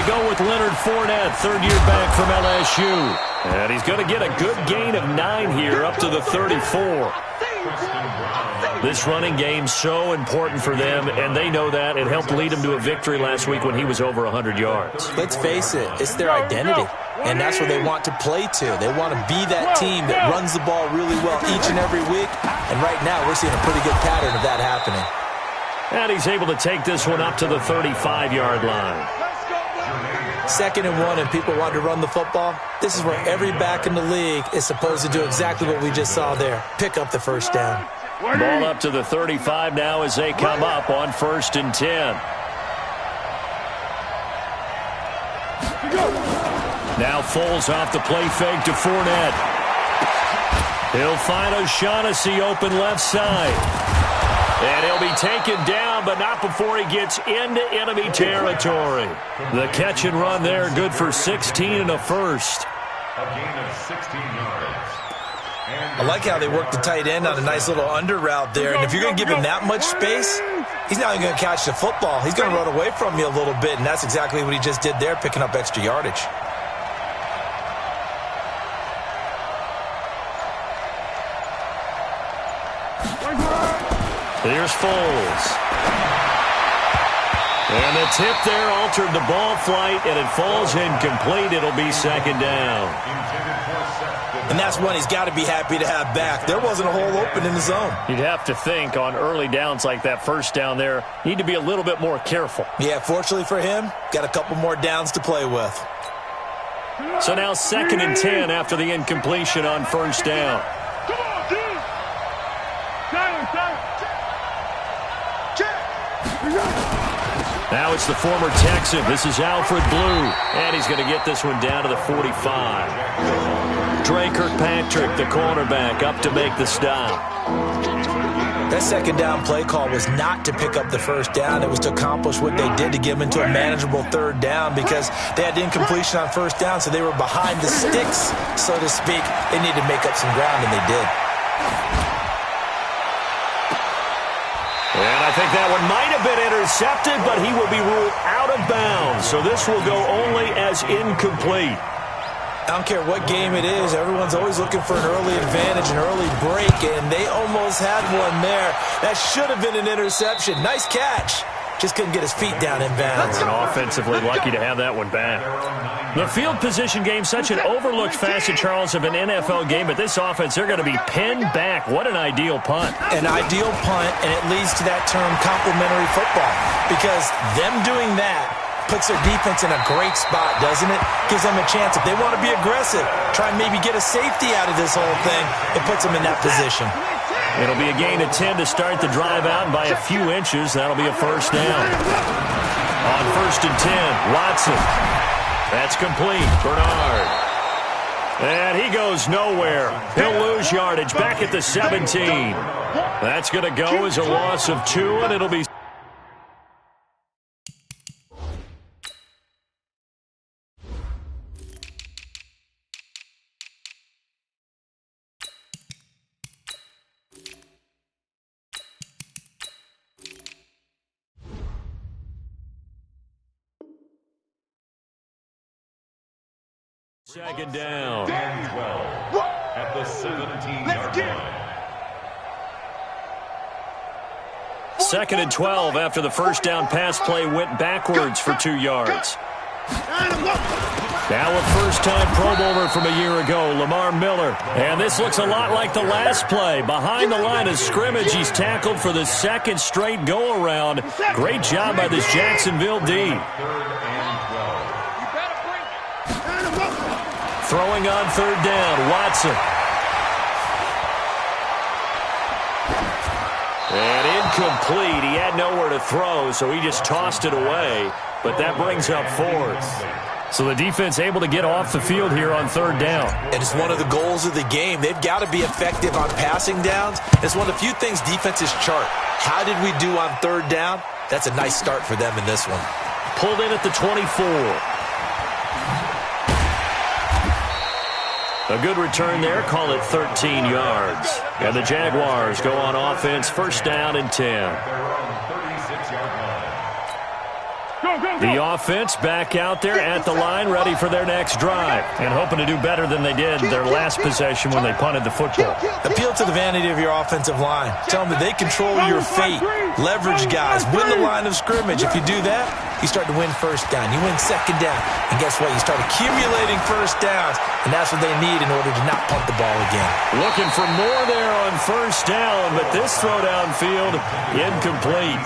go with Leonard Fournette, third-year back from LSU. And he's going to get a good gain of 9 here, up to the 34. This running game so important for them, and they know that. It helped lead them to a victory last week when he was over 100 yards. Let's face it, it's their identity, and that's what they want to play to. They want to be that team that runs the ball really well each and every week, and right now we're seeing a pretty good pattern of that happening. And he's able to take this one up to the 35-yard line. 2nd and 1, and people want to run the football. This is where every back in the league is supposed to do exactly what we just saw there. Pick up the first down. Ball up to the 35 now as they come up on 1st and 10. Now Foles off the play fake to Fournette. He'll find O'Shaughnessy open left side. And he'll be taken down, but not before he gets into enemy territory. The catch and run there, good for 16 and a first. A gain of 16 yards. I like how they work the tight end on a nice little under route there. And if you're going to give him that much space, he's not even going to catch the football. He's going to run away from you a little bit, and that's exactly what he just did there, picking up extra yardage. Here's Foles. And the tip there altered the ball flight, and it falls incomplete. It'll be 2nd down. And that's one he's got to be happy to have back. There wasn't a hole open in the zone. You'd have to think on early downs like that first down there, need to be a little bit more careful. Yeah, fortunately for him, got a couple more downs to play with. So now 2nd and 10 after the incompletion on 1st down. Now it's the former Texan. This is Alfred Blue. And he's going to get this one down to the 45. Dre Kirkpatrick, the cornerback, up to make the stop. That 2nd down play call was not to pick up the first down. It was to accomplish what they did to get them into a manageable 3rd down because they had incompletion on 1st down, so they were behind the sticks, so to speak. They needed to make up some ground, and they did. And I think that one might have been intercepted, but he will be ruled out of bounds. So this will go only as incomplete. I don't care what game it is. Everyone's always looking for an early advantage, an early break, and they almost had one there. That should have been an interception. Nice catch. Just couldn't get his feet down in bounds. And offensively lucky to have that one back. The field position game, such an overlooked facet, Charles, of an NFL game. But this offense, they're going to be pinned back. What an ideal punt. An ideal punt, and it leads to that term complementary football. Because them doing that puts their defense in a great spot, doesn't it? Gives them a chance. If they want to be aggressive, try and maybe get a safety out of this whole thing, it puts them in that position. It'll be a gain of 10 to start the drive out, and by a few inches, that'll be a 1st down. On 1st and 10, Watson. That's complete. Bernard. And he goes nowhere. He'll lose yardage back at the 17. That's going to go as a loss of 2, and it'll be... Second down. 12 at the 17-yard line. 2nd and 12 after the first down pass play went backwards for 2 yards. Now a first-time Pro Bowler from a year ago, Lamar Miller. And this looks a lot like the last play. Behind the line of scrimmage, he's tackled for the 2nd straight go-around. Great job by this Jacksonville D. Throwing on 3rd down, Watson. And incomplete. He had nowhere to throw, so he just tossed it away. But that brings up 4th. So the defense able to get off the field here on 3rd down. And it's one of the goals of the game. They've got to be effective on passing downs. It's one of the few things defenses chart. How did we do on 3rd down? That's a nice start for them in this one. Pulled in at the 24. A good return there, call it 13 yards. And the Jaguars go on offense, 1st down and 10. The offense back out there at the line, ready for their next drive, and hoping to do better than they did their last possession when they punted the football. Appeal to the vanity of your offensive line. Tell them that they control your fate. Leverage guys. Win the line of scrimmage. If you do that, you start to win first down. You win second down. And guess what? You start accumulating first downs, and that's what they need in order to not punt the ball again. Looking for more there on first down, but this throw downfield incomplete.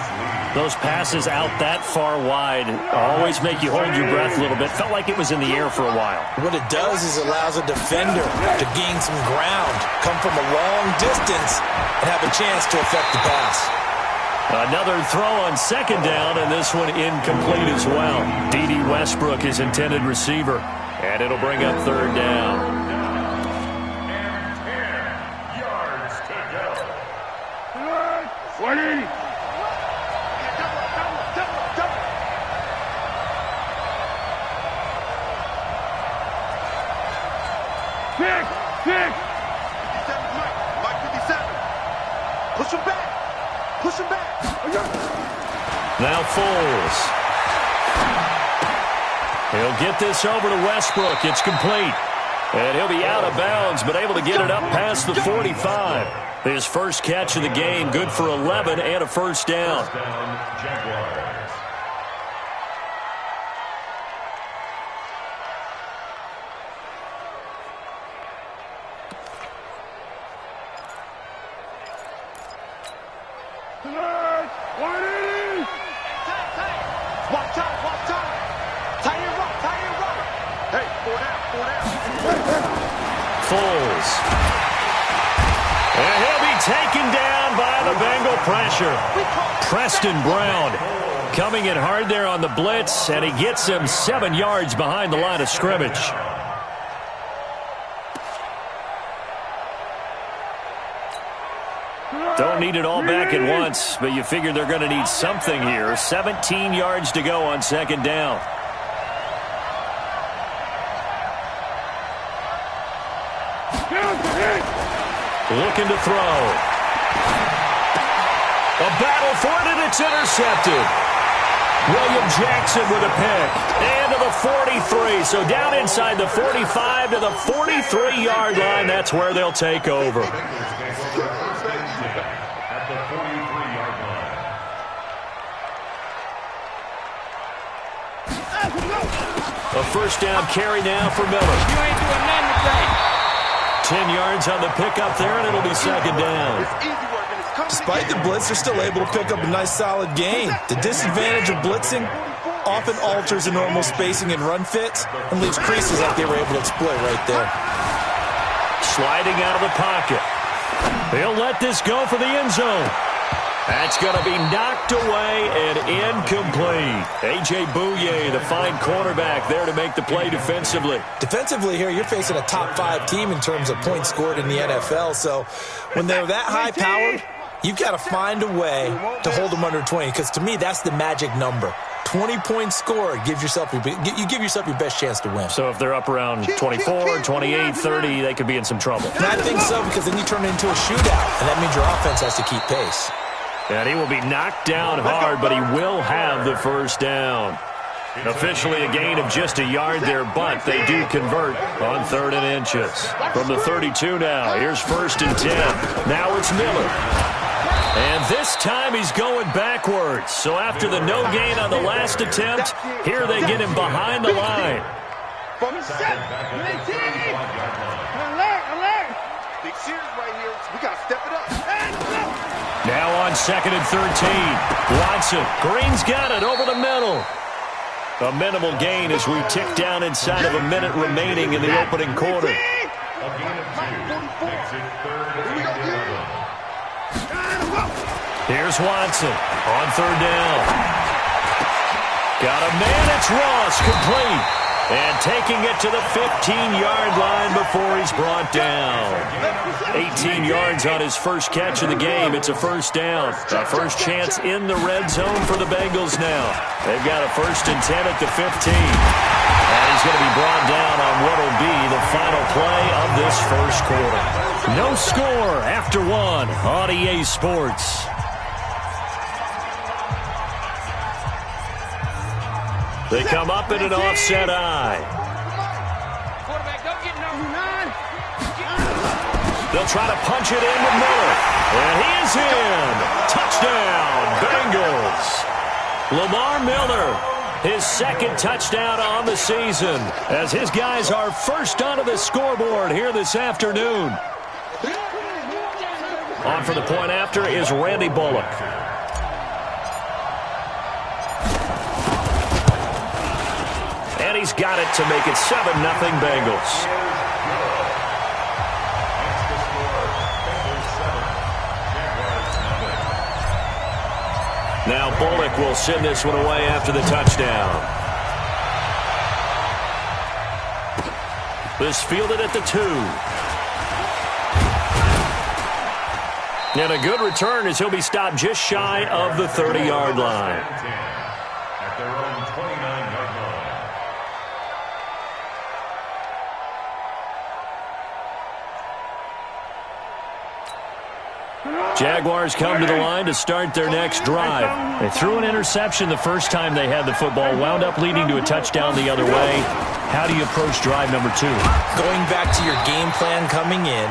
Those passes out that far wide always make you hold your breath a little bit. Felt like it was in the air for a while. What it does is it allows a defender to gain some ground, come from a long distance, and have a chance to affect the pass. Another throw on second down, and this one incomplete as well. D.D. Westbrook is intended receiver, and it'll bring up third down. And 10 yards to go. 20. Six. 57, Mike 57. Push him back. Push him back. Now Foles. He'll get this over to Westbrook. It's complete. And he'll be out of bounds, but able to get it up past the 45. His first catch of the game, good for 11 and a first down. Jaguars. Foles. And he'll be taken down by the Bengal pressure. Preston Brown coming in hard there on the blitz, and he gets him 7 yards behind the line of scrimmage. Don't need it all back at once, but you figure they're going to need something here. 17 yards to go on second down. Looking to throw. A battle for it, and it's intercepted. William Jackson with a pick. And to the 43. So down inside the 45 to the 43-yard line. That's where they'll take over. At the 43-yard line. A first down carry now for Miller. You ain't doing nothing today. 10 yards on the pickup there, and it'll be second down. Despite the blitz, they're still able to pick up a nice, solid gain. The disadvantage of blitzing often alters the normal spacing and run fits and leaves creases like they were able to exploit right there. Sliding out of the pocket. They'll let this go for the end zone. That's going to be knocked away and incomplete. A.J. Bouye, the fine cornerback, there to make the play defensively. Defensively here, you're facing a top-5 team in terms of points scored in the NFL. So when they're that high-powered, you've got to find a way to hold them under 20, because to me, that's the magic number. 20 points scored, you give yourself your best chance to win. So if they're up around 24, 28, 30, they could be in some trouble. And I think so, because then you turn it into a shootout, and that means your offense has to keep pace. And he will be knocked down hard, but he will have the first down. Officially a gain of just a yard there, but they do convert on 3rd and inches. From the 32 now, here's 1st and 10. Now it's Miller. And this time he's going backwards. So after the no gain on the last attempt, here they get him behind the line. Big series right here. We got to step it up. Now on 2nd and 13. Watson. Green's got it over the middle. A minimal gain as we tick down inside of a minute remaining in the opening quarter. A gain of 2. Exit 3rd and 11. Here's Watson on 3rd down. Got a man. It's Ross, complete. And taking it to the 15-yard line before he's brought down. 18 yards on his first catch of the game. It's a first down. A first chance in the red zone for the Bengals now. They've got a 1st and 10 at the 15. And he's going to be brought down on what will be the final play of this first quarter. No score after 1 on EA Sports. They come up in an offset eye. Quarterback, don't get number 9. They'll try to punch it in with Miller. And he is in. Touchdown, Bengals. Lamar Miller, his second touchdown on the season, as his guys are first onto the scoreboard here this afternoon. On for the point after is Randy Bullock. And he's got it to make it 7-0 Bengals. Now Bullock will send this one away after the touchdown. This fielded at the 2. And a good return as he'll be stopped just shy of the 30-yard line. At their own 29-yard line. Jaguars come to the line to start their next drive. They threw an interception the first time they had the football, wound up leading to a touchdown the other way. How do you approach drive number 2? Going back to your game plan coming in,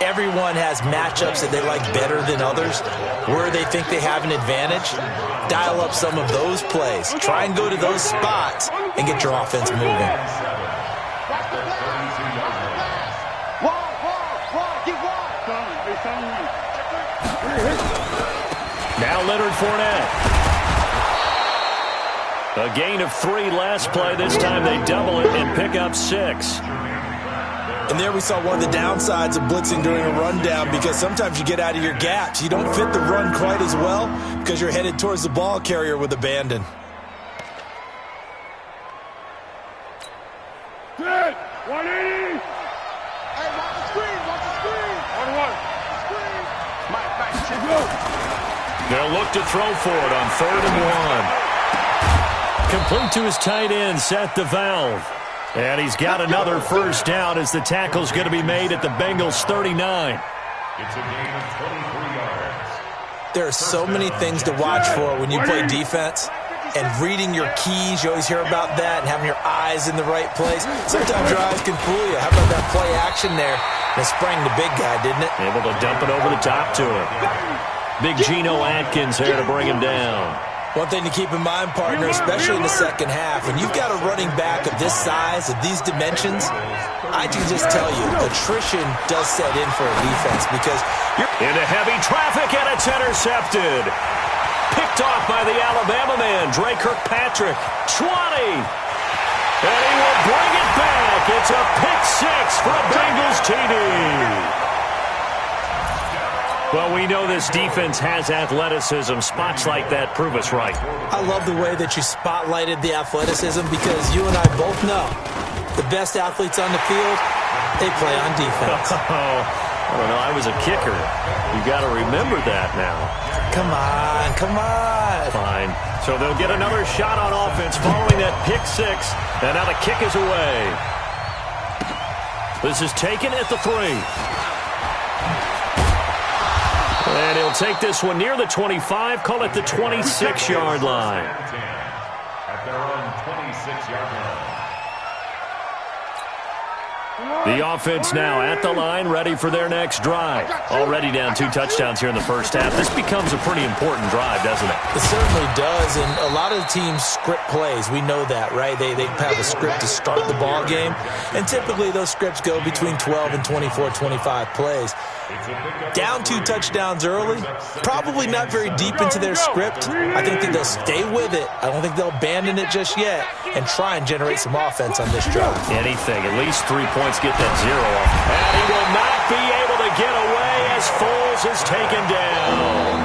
everyone has matchups that they like better than others, where they think they have an advantage. Dial up some of those plays. Try and go to those spots and get your offense moving. Now Leonard Fournette. A gain of 3 last play. This time they double it and pick up 6. And there we saw one of the downsides of blitzing during a rundown, because sometimes you get out of your gaps. You don't fit the run quite as well because you're headed towards the ball carrier with abandon. Good. 180. Hey, watch the screen. Watch the screen. 1-1. Screen. Mike, check it out. They'll look to throw for it on 3rd and 1. Complete to his tight end, Seth DeValve. And he's got another first down as the tackle's going to be made at the Bengals 39. It's a gain of 23 yards. There are so many things to watch for when you play defense. And reading your keys, you always hear about that, and having your eyes in the right place. Sometimes your eyes can fool you. How about that play action there? And it sprang the big guy, didn't it? Able to dump it over the top to him. Big Geno Atkins here to bring him down. One thing to keep in mind, partner, especially in the second half, when you've got a running back of this size, of these dimensions, I can just tell you, attrition does set in for a defense, because you're into heavy traffic, and it's intercepted. Picked off by the Alabama man, Dre Kirkpatrick. 20. And he will bring it back. It's a pick 6 for a Bengals TD. Well, we know this defense has athleticism. Spots like that prove us right. I love the way that you spotlighted the athleticism, because you and I both know the best athletes on the field, they play on defense. I don't know. I was a kicker. You got to remember that now. Come on, come on. Fine. So they'll get another shot on offense following that pick 6. And now the kick is away. This is taken at the 3. And he'll take this one near the 25, call it the 26-yard line. At their own 26-yard line. The offense now at the line, ready for their next drive. Already down 2 touchdowns here in the first half. This becomes a pretty important drive, doesn't it? It certainly does, and a lot of the teams script plays. We know that, right? They have a script to start the ball game, and typically those scripts go between 12 and 24, 25 plays. Down 2 touchdowns early, probably not very deep into their script. I think that they'll stay with it. I don't think they'll abandon it just yet and try and generate some offense on this drive. Anything, at least 3 points, get that 0 off. And he will not be able to get away as Foles is taken down.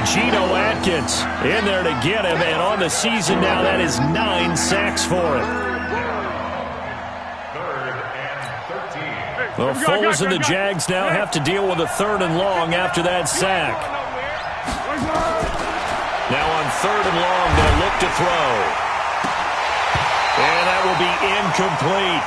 Geno Atkins in there to get him, and on the season now, that is 9 sacks for him. Well, Foles and the Jags now have to deal with a 3rd and long after that sack. Now on 3rd and long, they'll look to throw. And that will be incomplete.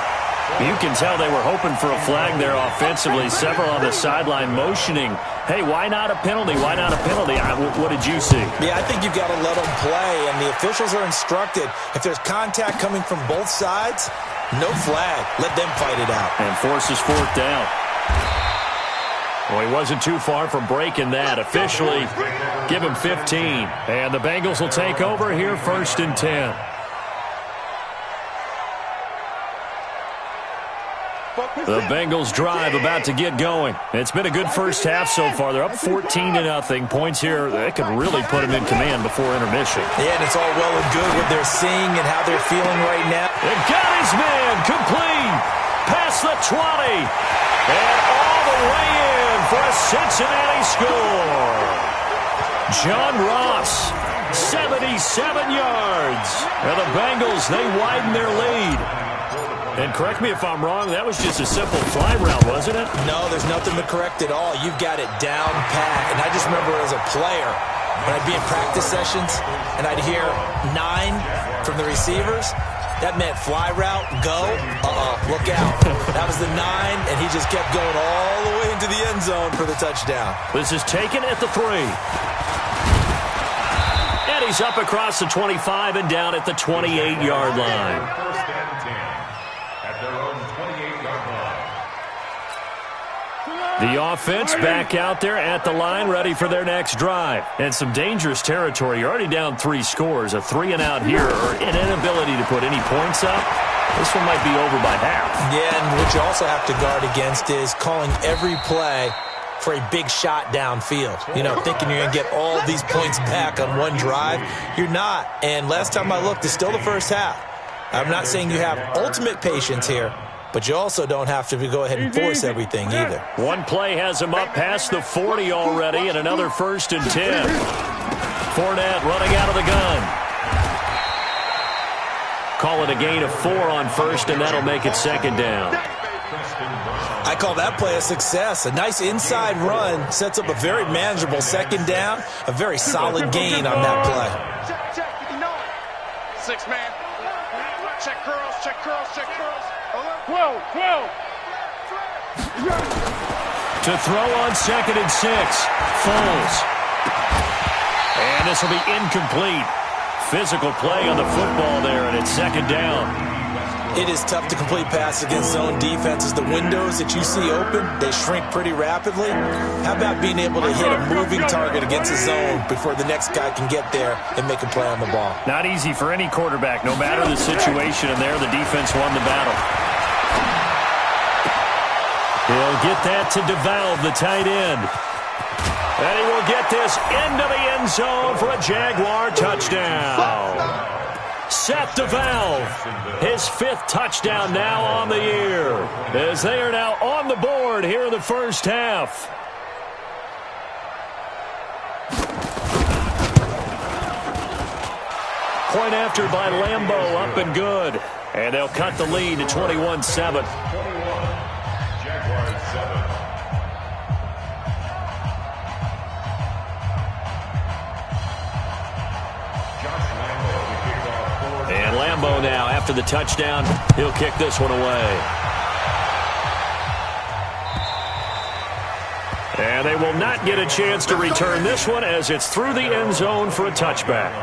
You can tell they were hoping for a flag there offensively. Several on the sideline motioning, hey, why not a penalty? Why not a penalty? What did you see? Yeah, I think you've got to let them play, and the officials are instructed. If there's contact coming from both sides, no flag. Let them fight it out. And forces fourth down. Well, he wasn't too far from breaking that. Officially, give him 15. And the Bengals will take over here, 1st and 10. The Bengals drive about to get going. It's been a good first half so far. They're up 14-0. Points here, they could really put them in command before intermission. Yeah, and it's all well and good what they're seeing and how they're feeling right now. They got his man complete. Past the 20. And all the way in for a Cincinnati score. John Ross, 77 yards. And the Bengals, they widen their lead. And correct me if I'm wrong, that was just a simple fly route, wasn't it? No, there's nothing to correct at all. You've got it down pat. And I just remember as a player, when I'd be in practice sessions and I'd hear 9 from the receivers, that meant fly route, go, look out. That was the 9, and he just kept going all the way into the end zone for the touchdown. This is taken at the 3. And he's up across the 25 and down at the 28-yard line. First and 10 at their own 28-yard line. The offense back out there at the line, ready for their next drive. And some dangerous territory. You're already down 3 scores. A 3-and-out here, or an inability to put any points up. This one might be over by half. Yeah, and what you also have to guard against is calling every play for a big shot downfield. You know, thinking you're going to get all these points back on one drive. You're not. And last time I looked, it's still the first half. I'm not saying you have ultimate patience here, but you also don't have to go ahead and force everything either. One play has him up past the 40 already, and another 1st and 10. Fournette running out of the gun. Call it a gain of 4 on 1st, and that'll make it 2nd down. I call that play a success. A nice inside run sets up a very manageable 2nd down. A very solid gain on that play. Check, 6 man. Check curls, check curls, check curls. 12. To throw on 2nd and 6. Foles. And this will be incomplete. Physical play on the football there, and it's 2nd down. It is tough to complete passes against zone defenses. The windows that you see open, they shrink pretty rapidly. How about being able to hit a moving target against a zone before the next guy can get there and make a play on the ball? Not easy for any quarterback, no matter the situation, and there the defense won the battle. He'll get that to DeValve, the tight end. And he will get this into the end zone for a Jaguar touchdown. Seth DeValve, his 5th touchdown now on the year, as they are now on the board here in the first half. Point after by Lambeau, up and good. And they'll cut the lead to 21-7. Jaguars 7. And Lambeau now, after the touchdown, he'll kick this one away. And they will not get a chance to return this one as it's through the end zone for a touchback.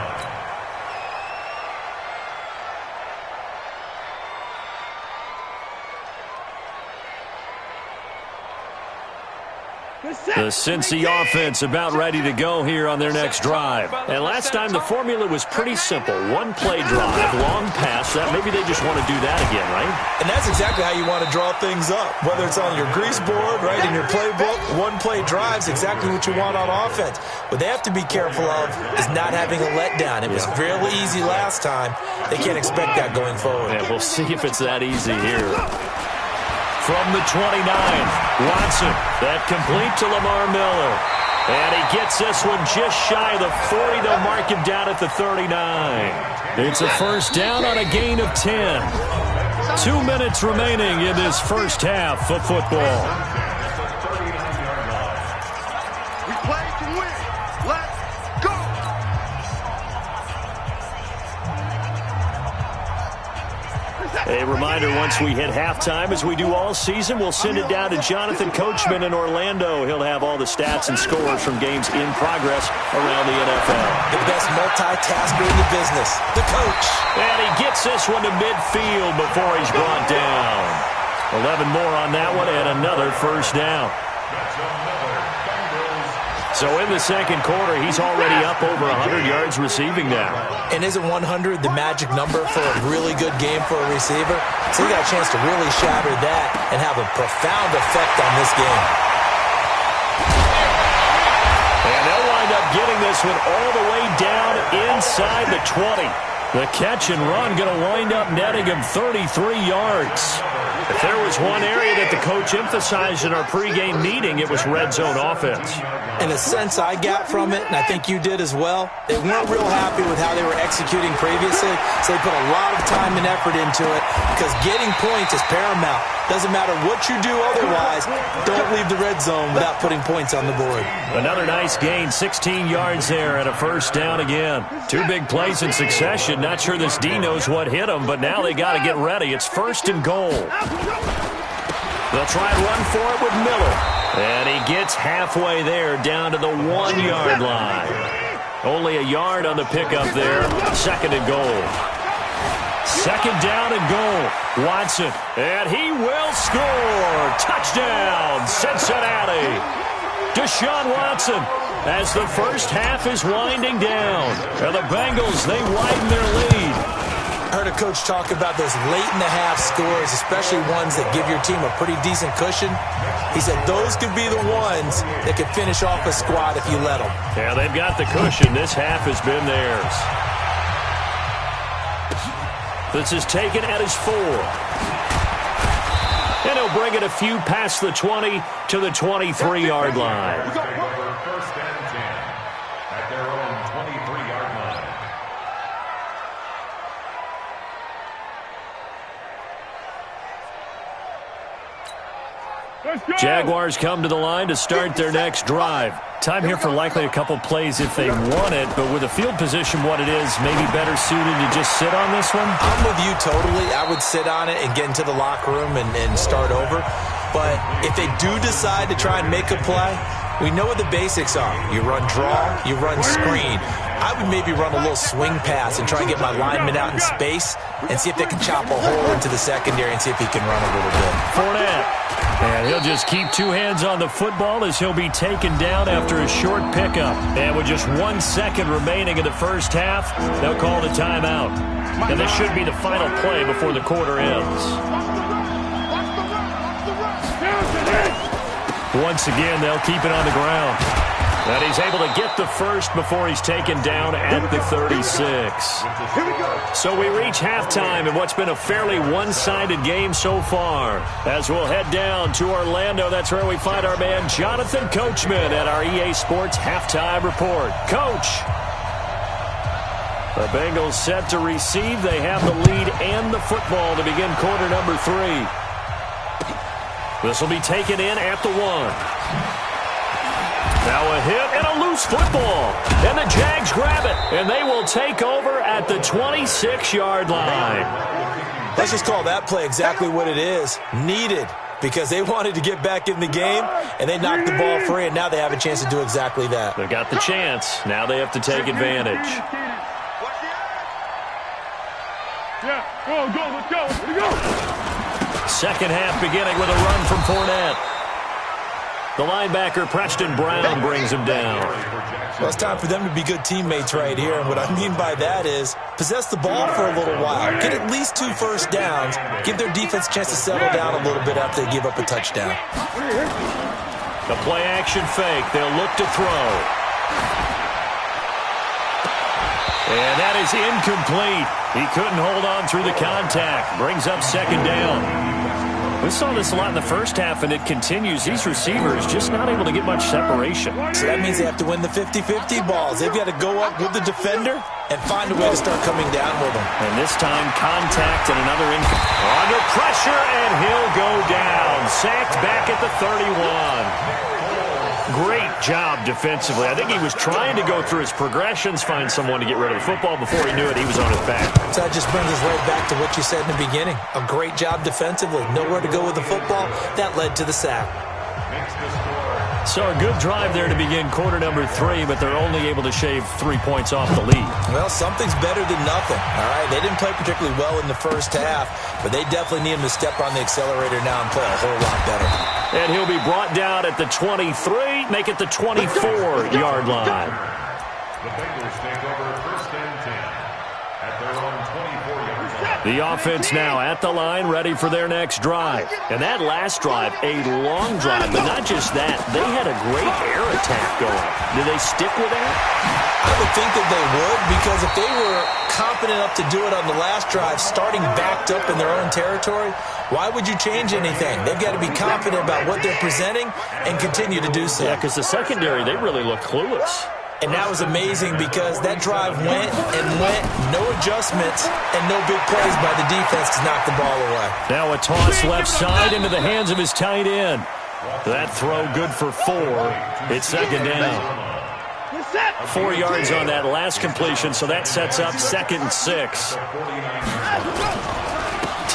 The Cincy offense about ready to go here on their next drive. And last time the formula was pretty simple. 1-play drive, long pass. Maybe they just want to do that again, right? And that's exactly how you want to draw things up. Whether it's on your grease board, right, in your playbook, 1-play drive's exactly what you want on offense. What they have to be careful of is not having a letdown. It was really easy last time. They can't expect that going forward. Yeah, we'll see if it's that easy here. From the 29, Watson, that complete to Lamar Miller. And he gets this one just shy of the 40. They'll mark him down at the 39. It's a first down on a gain of 10. 2 minutes remaining in this first half of football. We play to win. Let's go. A reminder, once we hit halftime, as we do all season, we'll send it down to Jonathan Coachman in Orlando. He'll have all the stats and scores from games in progress around the NFL. The best multitasker in the business, the coach. And he gets this one to midfield before he's brought down. 11 more on that one and another first down. So in the second quarter, he's already up over 100 yards receiving now. And isn't 100 the magic number for a really good game for a receiver? So he got a chance to really shatter that and have a profound effect on this game. And they'll wind up getting this one all the way down inside the 20. The catch and run going to wind up netting him 33 yards. If there was one area that the coach emphasized in our pregame meeting, it was red zone offense. In a sense I got from it, and I think you did as well, they weren't real happy with how they were executing previously, so they put a lot of time and effort into it because getting points is paramount. Doesn't matter what you do otherwise, don't leave the red zone without putting points on the board. Another nice gain, 16 yards there and a first down again. Two big plays in succession. Not sure this D knows what hit him, but now they got to get ready. It's first and goal. They'll try and run for it with Miller. And he gets halfway there down to the 1 yard line. Only a yard on the pickup there. Second and goal. Second down and goal. Watson. And he will score. Touchdown, Cincinnati. Deshaun Watson as the first half is winding down. And the Bengals, they widen their lead. I heard a coach talk about those late-in-the-half scores, especially ones that give your team a pretty decent cushion. He said those could be the ones that could finish off a squad if you let them. Yeah, they've got the cushion. This half has been theirs. This is taken at his 4. And he'll bring it a few past the 20 to the 23-yard line. First and 10 at their own 23-yard line. Jaguars come to the line to start their next drive. Time here for likely a couple plays if they want it, but with the field position what it is, maybe better suited to just sit on this one? I'm with you totally. I would sit on it and get into the locker room and start over. But if they do decide to try and make a play, we know what the basics are. You run draw, you run screen. I would maybe run a little swing pass and try and get my lineman out in space and see if they can chop a hole into the secondary and see if he can run a little bit. Fournette. And he'll just keep two hands on the football as he'll be taken down after a short pickup. And with just 1 second remaining in the first half, they'll call the timeout. And this should be the final play before the quarter ends. Once again, they'll keep it on the ground. And he's able to get the first before he's taken down at the 36. So we reach halftime in what's been a fairly one-sided game so far. As we'll head down to Orlando, that's where we find our man Jonathan Coachman at our EA Sports Halftime Report. Coach. The Bengals set to receive. They have the lead and the football to begin quarter number 3. This will be taken in at the 1. Now a hit and a loose football. And the Jags grab it. And they will take over at the 26-yard line. Let's just call that play exactly what it is. Needed. Because they wanted to get back in the game, and they knocked the ball free, and now they have a chance to do exactly that. They've got the chance. Now they have to take advantage. Yeah, go, let's go, let's go. Second half beginning with a run from Fournette. The linebacker, Preston Brown, brings him down. Well, it's time for them to be good teammates right here. And what I mean by that is possess the ball for a little while. Get at least 2 first downs. Give their defense a chance to settle down a little bit after they give up a touchdown. The play-action fake. They'll look to throw. And that is incomplete. He couldn't hold on through the contact. Brings up second down. We saw this a lot in the first half, and it continues. These receivers just not able to get much separation. So that means they have to win the 50-50 balls. They've got to go up with the defender and find a way to start coming down with them. And this time, contact and another under pressure, and he'll go down. Sacked back at the 31. Great job defensively. I think he was trying to go through his progressions, find someone to get rid of the football. Before he knew it, he was on his back. So that just brings us right back to what you said in the beginning. A great job defensively. Nowhere to go with the football. That led to the sack. So a good drive there to begin quarter number 3, but they're only able to shave 3 points off the lead. Well, something's better than nothing, all right? They didn't play particularly well in the first half, but they definitely need him to step on the accelerator now and play a whole lot better. And he'll be brought down at the 23, make it the 24-yard line. The Bengals take over first and 10 at their own 24-yard line. The offense now at the line, ready for their next drive. And that last drive, a long drive, but not just that. They had a great air attack going. Do they stick with that? I would think that they would, because if they were confident enough to do it on the last drive, starting backed up in their own territory, why would you change anything? They've got to be confident about what they're presenting and continue to do so. Yeah, because the secondary, they really looked clueless. And that was amazing because that drive went and went, no adjustments, and no big plays by the defense to knock the ball away. Now a toss left side into the hands of his tight end. That throw good for 4. It's second down. 4 yards on that last completion, so that sets up 2nd and 6.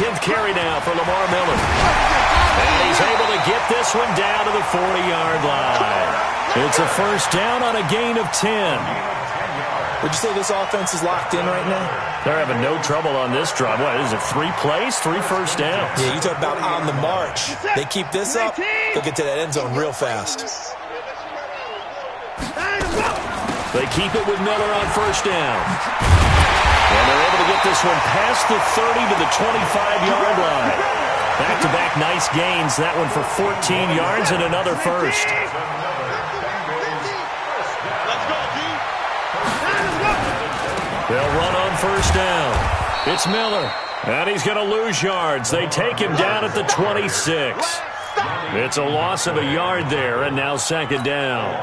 10th carry now for Lamar Miller. And he's able to get this one down to the 40-yard line. It's a first down on a gain of 10. Would you say this offense is locked in right now? They're having no trouble on this drive. What, is it 3 plays, 3 first downs? Yeah, you talk about on the march. They keep this up, they'll get to that end zone real fast. They keep it with Miller on first down. And they're able to get this one past the 30 to the 25-yard line. Back-to-back nice gains. That one for 14 yards and another first. They'll run on first down. It's Miller. And he's going to lose yards. They take him down at the 26. It's a loss of a yard there, and now second down.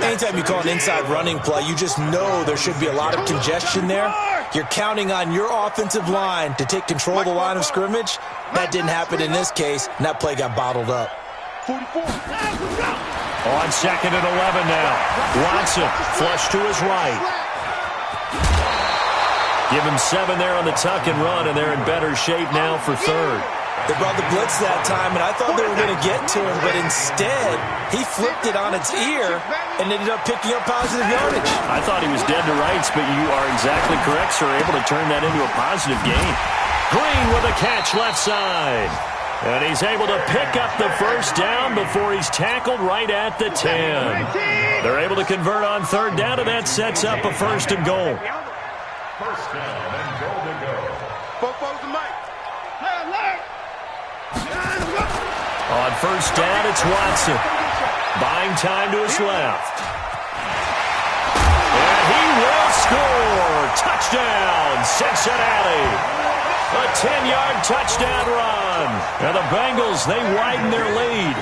Anytime you call an inside running play, you just know there should be a lot of congestion there. You're counting on your offensive line to take control of the line of scrimmage. That didn't happen in this case, and that play got bottled up. 44. On 2nd and 11 now. Watson flush to his right. Give him 7 there on the tuck and run, and they're in better shape now for 3rd. They brought the blitz that time, and I thought they were going to get to him, but instead, he flipped it on its ear and ended up picking up positive yardage. I thought he was dead to rights, but you are exactly correct, sir. Able to turn that into a positive gain. Green with a catch left side. And he's able to pick up the first down before he's tackled right at the 10. They're able to convert on 3rd down, and that sets up a 1st and goal. First down and goal to go. On 1st down, it's Watson. Buying time to his left. And he will score. Touchdown, Cincinnati. A 10-yard touchdown run. And the Bengals, they widen their lead.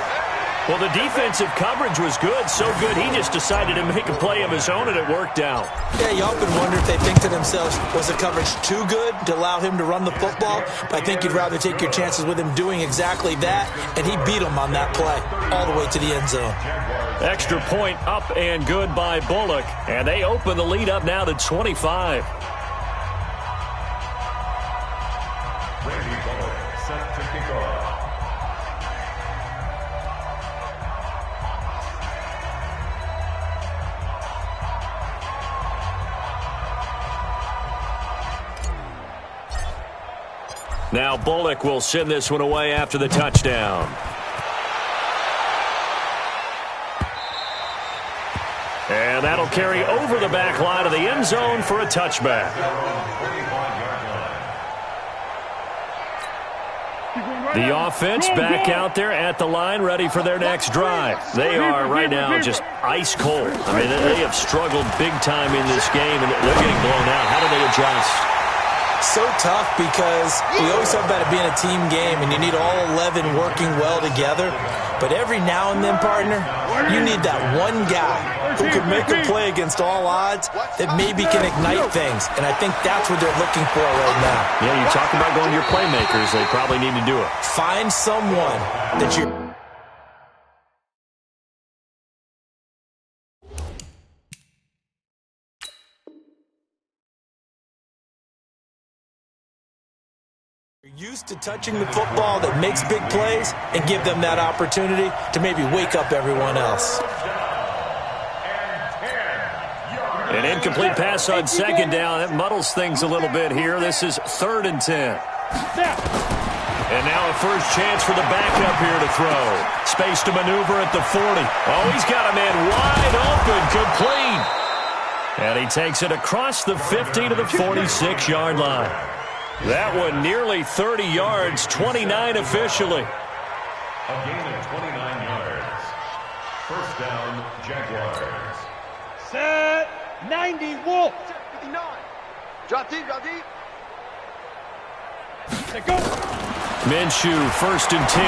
Well, the defensive coverage was good, so good he just decided to make a play of his own, and it worked out. Yeah, you often wonder if they think to themselves, was the coverage too good to allow him to run the football? But I think you'd rather take your chances with him doing exactly that, and he beat him on that play all the way to the end zone. Extra point up and good by Bullock, and they open the lead up now to 25. Randy Bullock set to kick off. Now Bullock will send this one away after the touchdown. And that'll carry over the back line of the end zone for a touchback. The offense back out there at the line, ready for their next drive. They are right now just ice cold. I mean, they have struggled big time in this game, and they're getting blown out. How do they adjust? So tough because we always talk about it being a team game and you need all 11 working well together. But every now and then, partner, you need that one guy who can make a play against all odds that maybe can ignite things. And I think that's what they're looking for right now. Yeah, you talk about going to your playmakers. They probably need to do it. Find someone that you're used to touching the football that makes big plays and give them that opportunity to maybe wake up everyone else. An incomplete pass on second down. That muddles things a little bit here. This is 3rd and 10. And now a first chance for the backup here to throw. Space to maneuver at the 40. Oh, he's got a man wide open, complete. And he takes it across the 50 to the 46-yard line. That one nearly 30 yards, 29 officially. A gain of 29 yards. First down, Jaguars. Set 90 Wolf. 59. Drop deep, drop deep. Let go. Minshew, 1st and 10.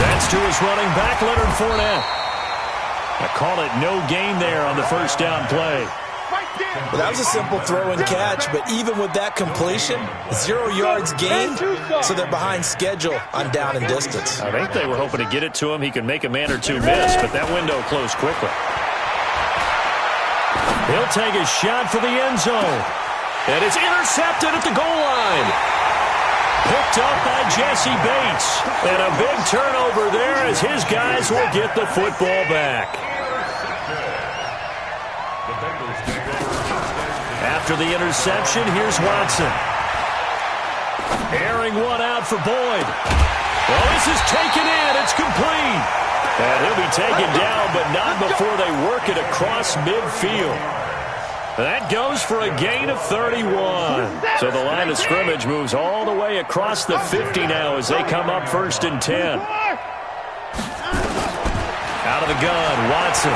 That's to his running back, Leonard Fournette. I call it no gain there on the first down play. Well, that was a simple throw and catch, but even with that completion, 0 yards gained, so they're behind schedule on down and distance. I think they were hoping to get it to him. He could make a man or two miss, but that window closed quickly. He'll take a shot for the end zone. And it's intercepted at the goal line. Picked up by Jesse Bates. And a big turnover there as his guys will get the football back. After the interception, here's Watson. Airing one out for Boyd. Well, this is taken in. It's complete. And he'll be taken down, but not before they work it across midfield. That goes for a gain of 31. So the line of scrimmage moves all the way across the 50 now as they come up 1st and 10. Out of the gun, Watson.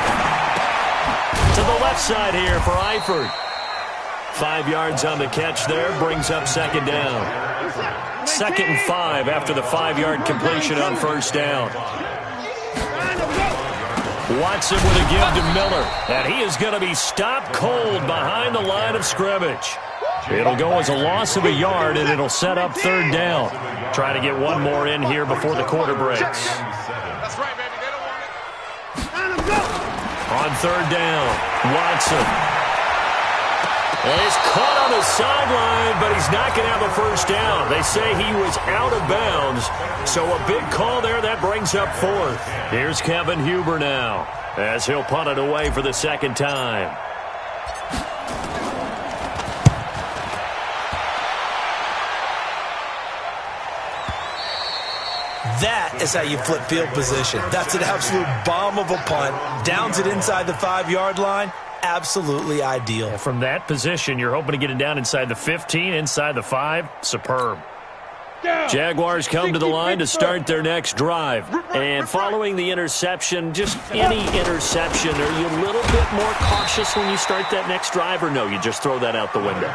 To the left side here for Eifert. 5 yards on the catch there, brings up 2nd down. 2nd and 5 after the 5-yard completion on 1st down. Watson with a give to Miller, and he is going to be stopped cold behind the line of scrimmage. It'll go as a loss of a yard, and it'll set up 3rd down. Trying to get one more in here before the quarter breaks. That's right, baby. They don't want it. On 3rd down, Watson. And he's caught on the sideline, but he's not going to have a first down. They say he was out of bounds, so a big call there. That brings up 4th. Here's Kevin Huber now, as he'll punt it away for the 2nd time. That is how you flip field position. That's an absolute bomb of a punt. Downs it inside the 5-yard line. Absolutely ideal. And from that position, you're hoping to get it down inside the 15, inside the 5. Superb. Jaguars come to the line to start their next drive. And following the interception, just any interception, are you a little bit more cautious when you start that next drive, or no, you just throw that out the window?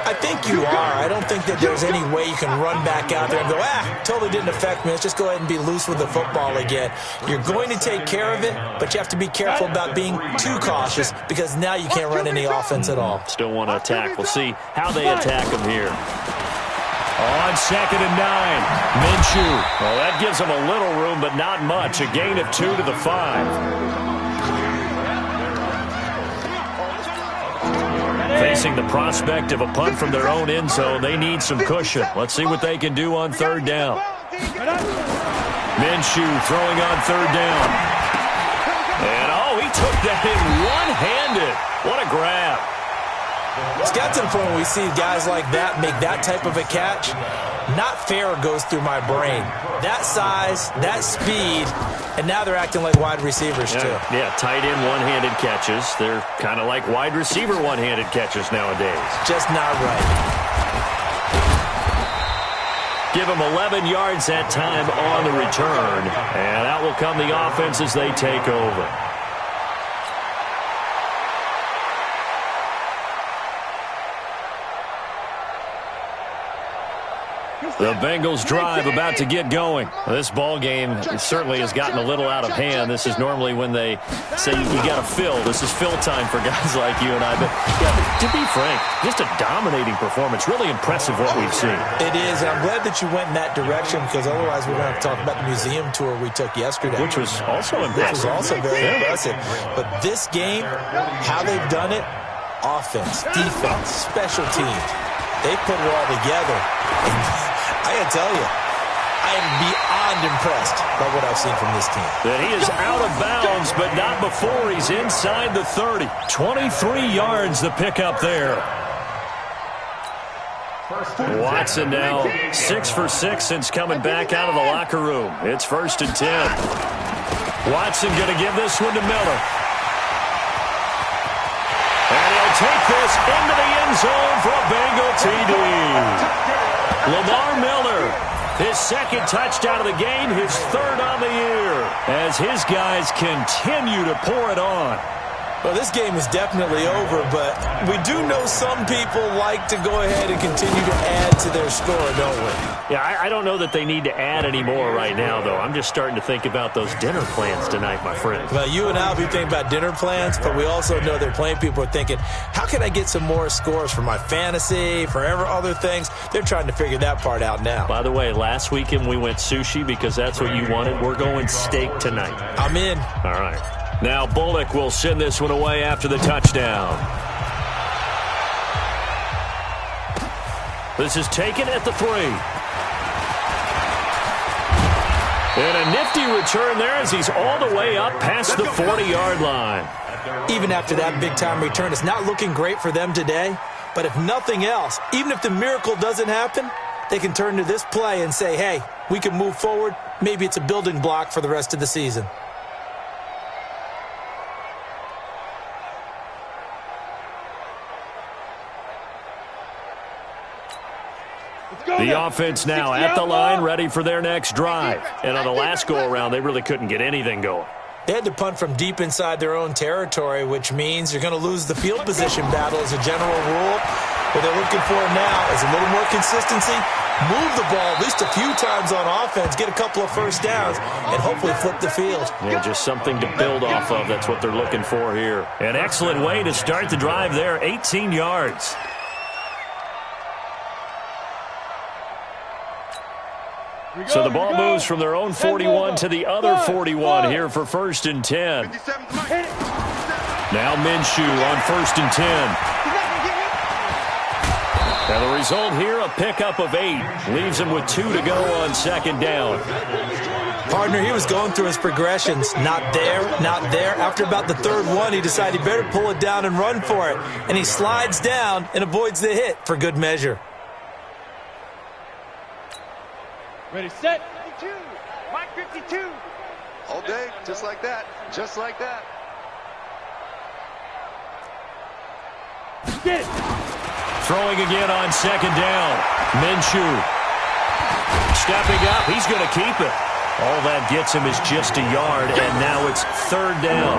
I think you are. I don't think that there's any way you can run back out there and go, totally didn't affect me. Let's just go ahead and be loose with the football again. You're going to take care of it, but you have to be careful about being too cautious because now you can't run any offense at all. Still want to attack. We'll see how they attack them here. On 2nd and 9, Minshew. Well, that gives them a little room, but not much. A gain of 2 to the 5. Facing the prospect of a punt from their own end zone, they need some cushion. Let's see what they can do on 3rd down. Minshew throwing on 3rd down. And, he took that in one-handed. What a grab. It's got to the point where we see guys like that make that type of a catch. Not fair goes through my brain. That size, that speed, and now they're acting like wide receivers too. Yeah, tight end one-handed catches. They're kind of like wide receiver one-handed catches nowadays. Just not right. Give them 11 yards that time on the return. And out will come the offense as they take over. The Bengals drive about to get going. This ball game certainly has gotten a little out of hand. This is normally when they say you got to fill. This is fill time for guys like you and I. But to be frank, just a dominating performance. Really impressive what we've seen. It is, and I'm glad that you went in that direction because otherwise we're going to have to talk about the museum tour we took yesterday. Which was also impressive. Which was also very impressive. But this game, how they've done it, offense, defense, special teams. They put it all together. And I got to tell you, I am beyond impressed by what I've seen from this team. That he is out of bounds, but not before he's inside the 30. 23 yards the pickup there. Watson now 6 for 6 since coming back out of the locker room. It's 1st and 10. Watson going to give this one to Miller. And he'll take this into the end zone for a Bengal TD. Lamar Miller, his second touchdown of the game, his third on the year, as his guys continue to pour it on. Well, this game is definitely over, but we do know some people like to go ahead and continue to add to their score, don't we? Yeah, I don't know that they need to add any more right now, though. I'm just starting to think about those dinner plans tonight, my friend. Well, you and I will be thinking about dinner plans, but we also know they're playing people are thinking, how can I get some more scores for my fantasy, for other things? They're trying to figure that part out now. By the way, last weekend we went sushi because that's what you wanted. We're going steak tonight. I'm in. All right. Now Bullock will send this one away after the touchdown. This is taken at the 3. And a nifty return there as he's all the way up past the 40-yard line. Even after that big-time return, it's not looking great for them today. But if nothing else, even if the miracle doesn't happen, they can turn to this play and say, hey, we can move forward. Maybe it's a building block for the rest of the season. The offense now at the line, ready for their next drive. And on the last go-around, they really couldn't get anything going. They had to punt from deep inside their own territory, which means you're going to lose the field position battle as a general rule. What they're looking for now is a little more consistency, move the ball at least a few times on offense, get a couple of first downs, and hopefully flip the field. Yeah, just something to build off of. That's what they're looking for here. An excellent way to start the drive there, 18 yards. So the ball moves from their own 41 to the other 41 here for 1st and 10. Now Minshew on 1st and 10. And the result here, a pickup of 8. Leaves him with 2 to go on 2nd down. Partner, he was going through his progressions. Not there, not there. After about the 3rd one, he decided he better pull it down and run for it. And he slides down and avoids the hit for good measure. Ready, set, 52. Mike 52. All day, just like that. Just like that. Get it. Throwing again on 2nd down. Minshew. Stepping up. He's going to keep it. All that gets him is just a yard, and now it's 3rd down.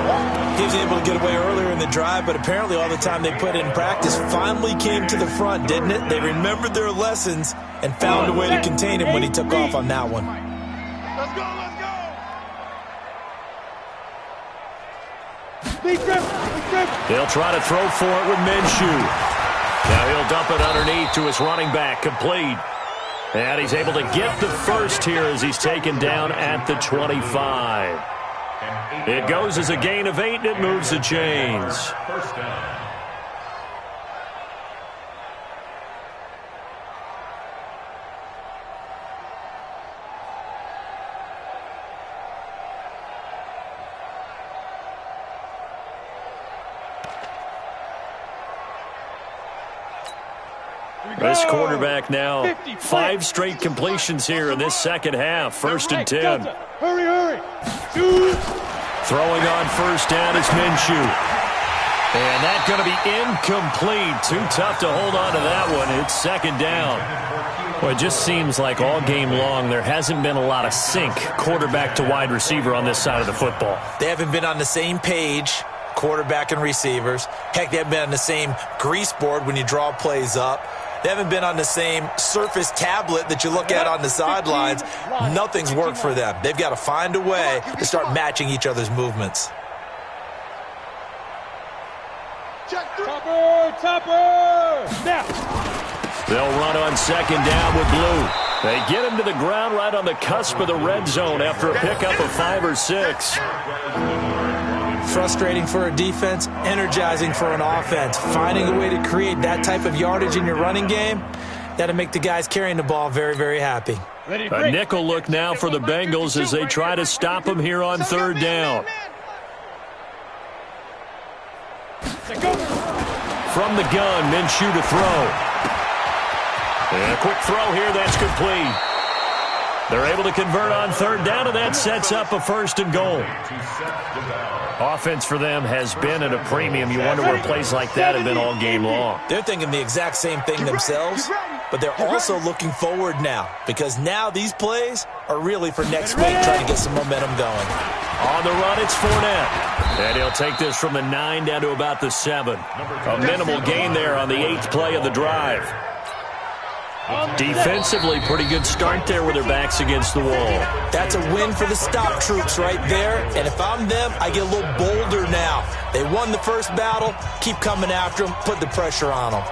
He was able to get away earlier in the drive, but apparently all the time they put in practice finally came to the front, didn't it? They remembered their lessons and found a way to contain him when he took off on that one. Let's go, let's go. They'll try to throw for it with Minshew. Now he'll dump it underneath to his running back, complete. And he's able to get the first here as he's taken down at the 25. It goes as a gain of 8, and it moves the chains. 1st down. This quarterback now 5 straight completions here in this 2nd half. 1st and 10. Hurry, hurry. Shoot. Throwing on 1st down is Minshew. And that's going to be incomplete. Too tough to hold on to that one. It's 2nd down. Well, it just seems like all game long there hasn't been a lot of sync quarterback to wide receiver on this side of the football. They haven't been on the same page, quarterback and receivers. Heck, they haven't been on the same grease board when you draw plays up. They haven't been on the same Surface tablet that you look at on the sidelines. Nothing's worked for them. They've got to find a way to start matching each other's movements. Topper! Now! They'll run on 2nd down with Blue. They get him to the ground right on the cusp of the red zone after a pickup of 5 or 6. Frustrating for a defense, energizing for an offense. Finding a way to create that type of yardage in your running game, that'll make the guys carrying the ball very, very happy. A nickel look now for the Bengals as they try to stop him here on third down. From the gun, Minshew to throw. And a quick throw here, that's complete. They're able to convert on third down, and that sets up a 1st and goal. Offense for them has been at a premium. You wonder where plays like that have been all game long. They're thinking the exact same thing themselves, but they're also looking forward now because now these plays are really for next week, trying to get some momentum going. On the run, it's Fournette. And he'll take this from the 9 down to about the 7. A minimal gain there on the 8th play of the drive. Defensively, pretty good start there with their backs against the wall. That's a win for the stop troops right there. And if I'm them, I get a little bolder now. They won the first battle. Keep coming after them. Put the pressure on them.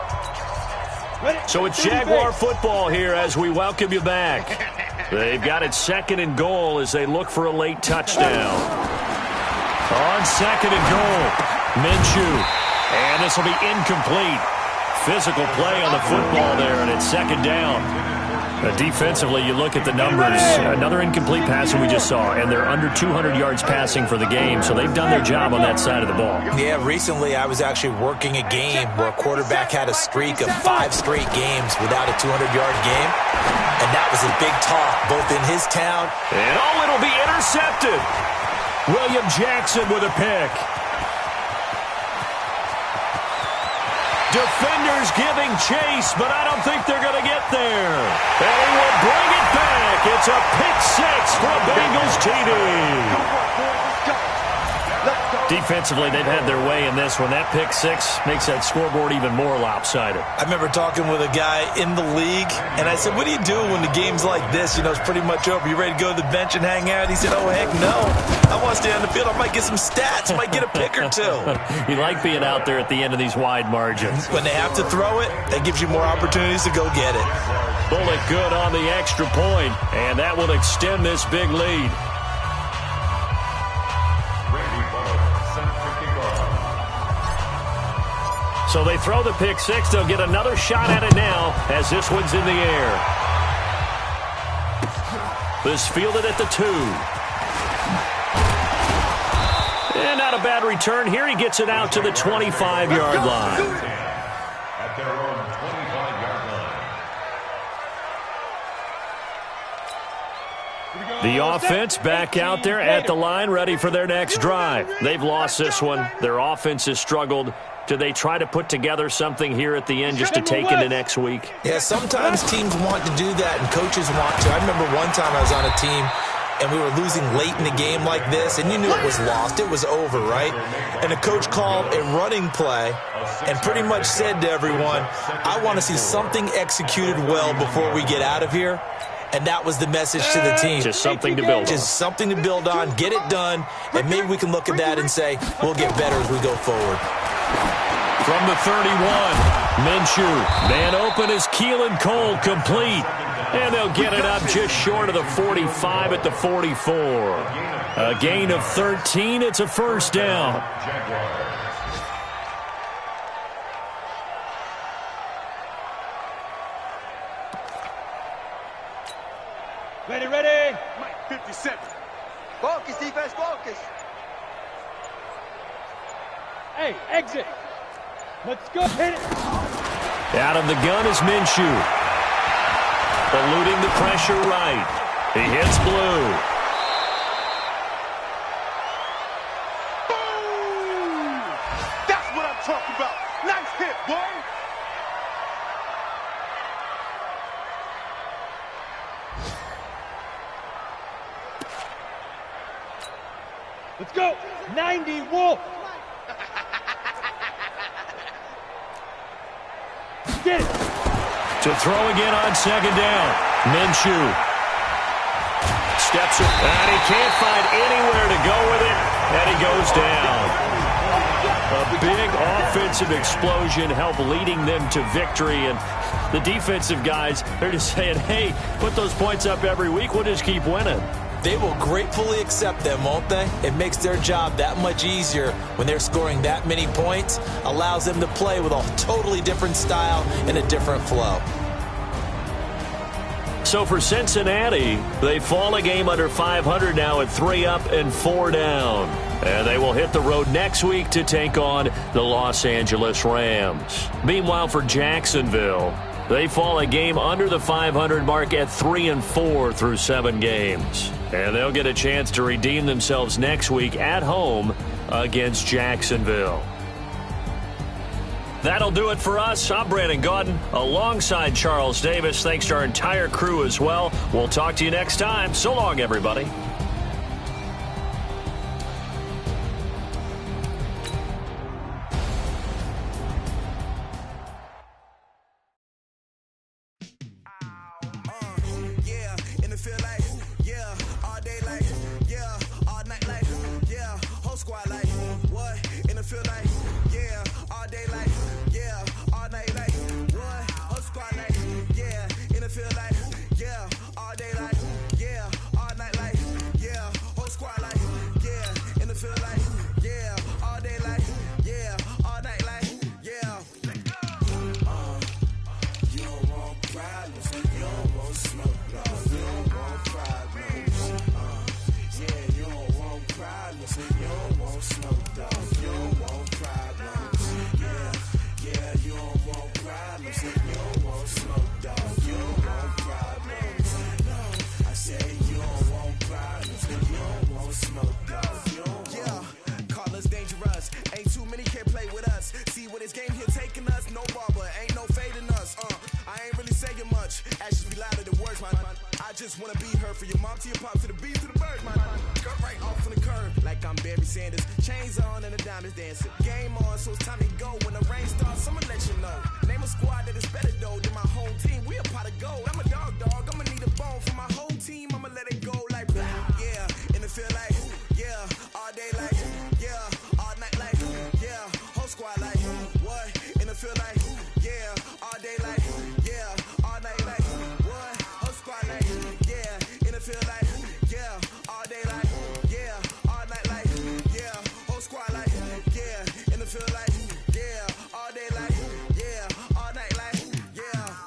So it's Jaguar football here as we welcome you back. They've got it 2nd and goal as they look for a late touchdown. On 2nd and goal, Minshew. And this will be incomplete. Physical play on the football there, and it's 2nd down. Defensively, you look at the numbers. Another incomplete passing we just saw, and they're under 200 yards passing for the game, so they've done their job on that side of the ball. Yeah, recently I was actually working a game where a quarterback had a streak of 5 straight games without a 200-yard game, and that was a big talk, both in his town. And it'll be intercepted. William Jackson with a pick. Defenders giving chase, but I don't think they're going to get there. And he will bring it back. It's a pick 6 for a Bengals TD. Defensively, they've had their way in this one. That pick 6 makes that scoreboard even more lopsided. I remember talking with a guy in the league, and I said, what do you do when the game's like this? You know, it's pretty much over. You ready to go to the bench and hang out? He said, oh, heck no. I want to stay on the field. I might get some stats. I might get a pick or 2. You like being out there at the end of these wide margins. When they have to throw it, that gives you more opportunities to go get it. Bullet good on the extra point, and that will extend this big lead. So they throw the pick 6. They'll get another shot at it now as this one's in the air. This fielded at the 2. And not a bad return here. He gets it out to the 25-yard line. At their own 25-yard line. The offense back out there at the line, ready for their next drive. They've lost this one. Their offense has struggled. Do they try to put together something here at the end just to take into next week? Yeah, sometimes teams want to do that and coaches want to. I remember one time I was on a team and we were losing late in the game like this, and you knew it was lost. It was over, right? And the coach called a running play and pretty much said to everyone, I want to see something executed well before we get out of here. And that was the message to the team. Just something to build on. Just something to build on, get it done, and maybe we can look at that and say, we'll get better as we go forward. From the 31, Minshew. Man open is Keelan Cole, complete. And they'll get it up just short of the 45 at the 44. A gain of 13. It's a 1st down. Ready, ready. Mike 57. Focus, defense, focus. Hey, exit. Let's go. Hit it. Out of the gun is Minshew. Eluding the pressure right. He hits blue. Boom! That's what I'm talking about. Nice hit, boy. Let's go. 90 Wolf. Get it. To throw again on 2nd down. Minshew. Steps it. And he can't find anywhere to go with it. And he goes down. A big offensive explosion helped leading them to victory. And the defensive guys, they're just saying, hey, put those points up every week. We'll just keep winning. They will gratefully accept them, won't they? It makes their job that much easier when they're scoring that many points, allows them to play with a totally different style and a different flow. So for Cincinnati, they fall a game under 500 now at 3 up and 4 down. And they will hit the road next week to take on the Los Angeles Rams. Meanwhile, for Jacksonville, they fall a game under the 500 mark at 3 and 4 through 7 games. And they'll get a chance to redeem themselves next week at home against Jacksonville. That'll do it for us. I'm Brandon Gaudin alongside Charles Davis. Thanks to our entire crew as well. We'll talk to you next time. So long, everybody. just wanna be her. For your mom to your pop to the beat to the birds, man. Cut right off on the curb like I'm Barry Sanders. Chains on and the diamonds dancing. Game on, so it's time to go. When the rain starts, I'ma let you know. Name a squad that is better though than my whole team. We a pot of gold. I'm a dog. I'ma need a bone for my whole team. I'ma let it go like blah. Yeah, and it feel like yeah, all day like yeah, all night like yeah, whole squad like what? And it feel like yeah, all day like yeah, all night like what? Whole squad like yeah, and it feel like yeah, all day like yeah, all night like yeah, whole squad like yeah, and it feel like yeah, all day like yeah, all night like yeah.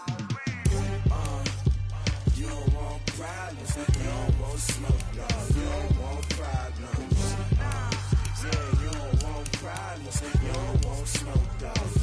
You don't want problems, you don't want smoke, dog. You don't want problems. Yeah, you don't want problems, you don't want smoke, dog.